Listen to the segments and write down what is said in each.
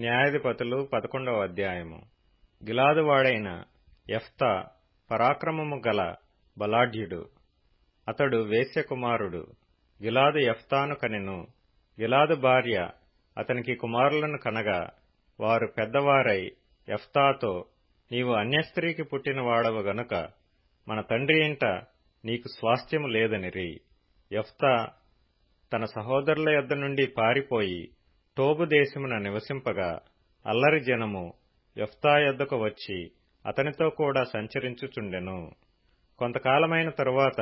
న్యాయాధిపతులు 11వ అధ్యాయము. గిలాదు వాడైన యెఫ్తా పరాక్రమము గల బలాఢ్యుడు. అతడు వేశ్య కుమారుడు. గిలాదు యెఫ్తాను కనెను. గిలాదు భార్య అతనికి కుమారులను కనగా వారు పెద్దవారై యెఫ్తాతో, నీవు అన్యస్త్రీకి పుట్టిన వాడవు గనుక మన తండ్రి ఇంట నీకు స్వాస్థ్యము లేదనిరి. యెఫ్తా తన సహోదరుల యొద్ద నుండి పారిపోయి టోబు దేశమున నివసింపగా అల్లరి జనము యెఫ్తా యొద్దకు వచ్చి అతనితో కూడా సంచరించుచుండెను. కొంతకాలమైన తరువాత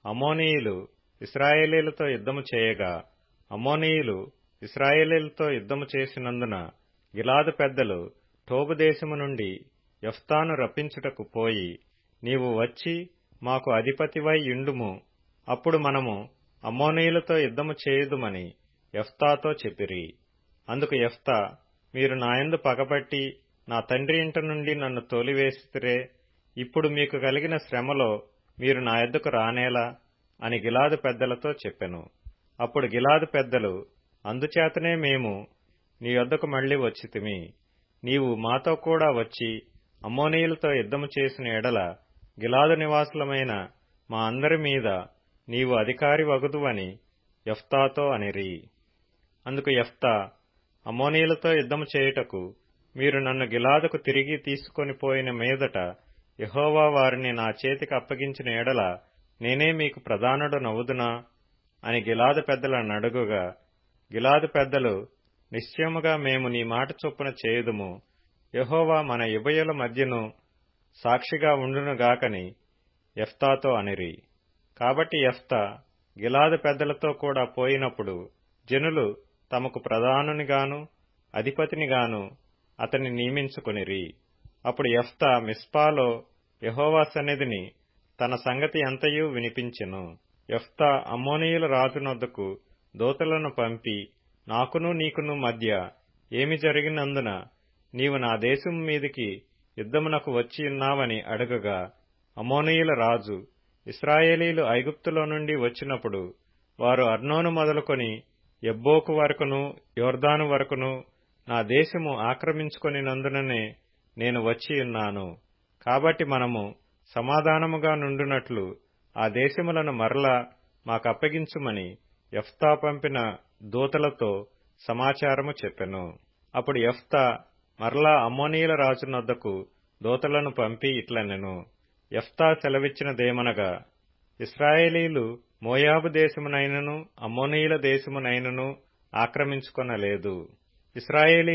అమ్మోనీయులు ఇశ్రాయేలీయులతో యుద్ధము చేయగా అమ్మోనీయులు ఇశ్రాయేలీయులతో యుద్ధము చేసినందున గిలాదు పెద్దలు టోబు దేశము నుండి యెఫ్తాను రప్పించుటకు పోయి, నీవు వచ్చి మాకు అధిపతివై యుండుము, అప్పుడు మనము అమ్మోనీయులతో యుద్ధము చేయుదుమని యెఫ్తాతో చెప్పిరి. అందుకు యెఫ్తా, మీరు నాయందు పగపట్టి నా తండ్రి ఇంట నుండి నన్ను తోలివేసితిరే, ఇప్పుడు మీకు కలిగిన శ్రమలో మీరు నా యొద్దకు రానేలా అని గిలాదు పెద్దలతో చెప్పెను. అప్పుడు గిలాదు పెద్దలు, అందుచేతనే మేము నీ యొద్దకు మళ్లీ వచ్చితిమి. నీవు మాతో కూడా వచ్చి అమ్మోనీయులతో యుద్ధము చేసిన ఎడల గిలాదు నివాసులమైన మా అందరి మీద నీవు అధికారి వగుదువని యెఫ్తాతో అనిరి. అందుకు యెఫ్తా, అమ్మోనీయులతో యుద్ధము చేయుటకు మీరు నన్ను గిలాదుకు తిరిగి తీసుకొని పోయిన మీదట యెహోవా వారిని నా చేతికి అప్పగించిన ఎడల నేనే మీకు ప్రధానుడనవుదునా అని గిలాదు పెద్దలను అడుగుగా, గిలాదు పెద్దలు, నిశ్చయముగా మేము నీ మాట చొప్పున చేయుదుము, యెహోవా మన ఉభయుల మధ్యను సాక్షిగా ఉండునుగాకని యెఫ్తాతో అనిరి. కాబట్టి యెఫ్తా గిలాదు పెద్దలతో కూడా పోయినప్పుడు జనులు తమకు ప్రధానునిగాను అధిపతినిగాను అతన్ని నియమించుకొనిరి. అప్పుడు యెఫ్తా మిస్పాలో యెహోవా సన్నిధిని తన సంగతి అంతయు వినిపించెను. యెఫ్తా అమ్మోనీయుల రాజునొద్దకు దూతలను పంపి, నాకును నీకును మధ్య ఏమి జరిగినందున నీవు నా దేశము మీదికి యుద్ధమునకు వచ్చియున్నావని అడుగగా, అమ్మోనీయుల రాజు, ఇశ్రాయేలీయులు ఐగుప్తులో నుండి వచ్చినప్పుడు వారు అర్నోను మొదలుకొని యబ్బోకు వరకును యొర్దాను వరకును నా దేశము ఆక్రమించుకొనినందుననే నేను వచ్చియున్నాను. కాబట్టి మనము సమాధానముగా నుండునట్లు ఆ దేశములను మరలా మాకప్పగించుమని యెఫ్తా పంపిన దూతలతో సమాచారము చెప్పెను. అప్పుడు యెఫ్తా మరలా అమ్మోనీయుల రాజునొద్దకు దూతలను పంపి ఇట్లనెను, యెఫ్తా సెలవిచ్చినదేమనగా, ఇశ్రాయేలీయులు మోయాబు దేశమునైనను అమ్మోనీయుల దేశమునైనను ఆక్రమించుకొనలేదు. ఇశ్రాయేలీ